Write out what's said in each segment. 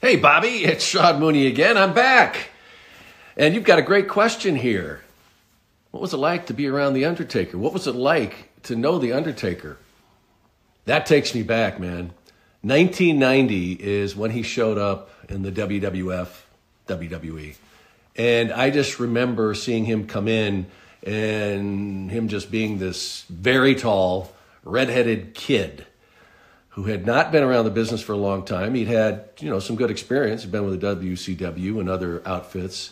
Hey, Bobby, it's Sean Mooney again. I'm back. And you've got a great question here. What was it like to be around The Undertaker? What was it like to know The Undertaker? That takes me back, man. 1990 is when he showed up in the WWF, WWE. And I just remember seeing him come in and him just being this very tall, redheaded kid who had not been around the business for a long time. He'd had, some good experience. He'd been with the WCW and other outfits.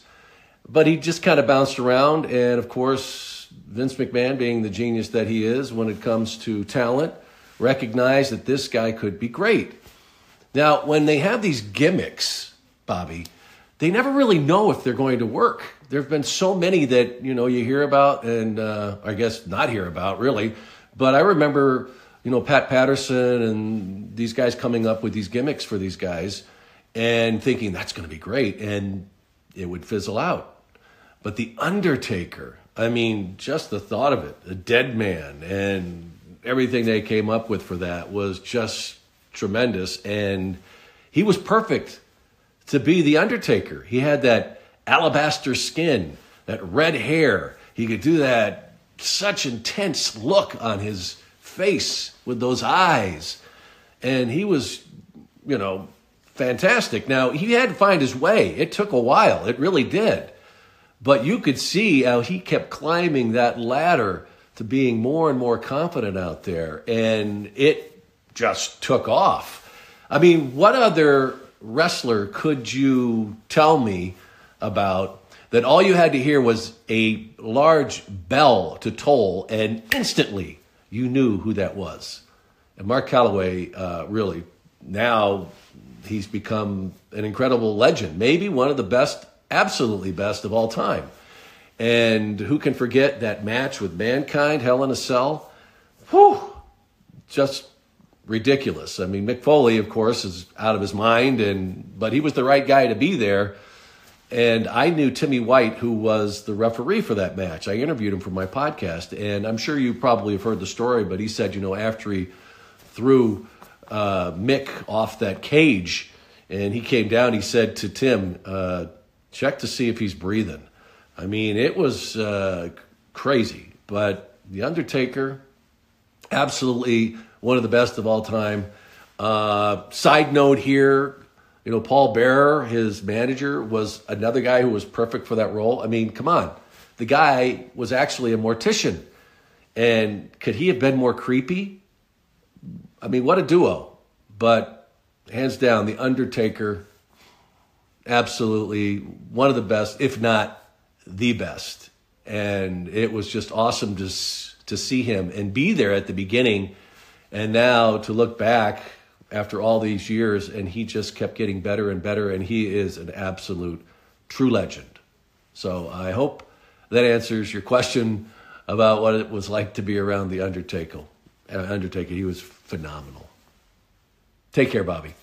But he just kind of bounced around. And, of course, Vince McMahon, being the genius that he is when it comes to talent, recognized that this guy could be great. Now, when they have these gimmicks, Bobby, they never really know if they're going to work. There have been so many that, you hear about and I guess not hear about, really. But I remember, Pat Patterson and these guys coming up with these gimmicks for these guys and thinking that's going to be great. And it would fizzle out. But The Undertaker, just the thought of it, a dead man and everything they came up with for that was just tremendous. And he was perfect to be The Undertaker. He had that alabaster skin, that red hair. He could do that such intense look on his face with those eyes. And he was, fantastic. Now, he had to find his way. It took a while. It really did. But you could see how he kept climbing that ladder to being more and more confident out there. And it just took off. What other wrestler could you tell me about that all you had to hear was a large bell to toll and instantly you knew who that was? And Mark Calloway, really, now he's become an incredible legend, maybe one of the best, absolutely best of all time. And who can forget that match with Mankind, Hell in a Cell? Whew, just ridiculous. Mick Foley, of course, is out of his mind, but he was the right guy to be there. And I knew Timmy White, who was the referee for that match. I interviewed him for my podcast, and I'm sure you probably have heard the story, but he said, after he threw Mick off that cage and he came down, he said to Tim, check to see if he's breathing. It was crazy. But The Undertaker, absolutely one of the best of all time. Side note here, Paul Bearer, his manager, was another guy who was perfect for that role. Come on. The guy was actually a mortician. And could he have been more creepy? What a duo. But hands down, The Undertaker, absolutely one of the best, if not the best. And it was just awesome to see him and be there at the beginning. And now to look back after all these years, and he just kept getting better and better, and he is an absolute true legend. So I hope that answers your question about what it was like to be around The Undertaker. He was phenomenal. Take care, Bobby.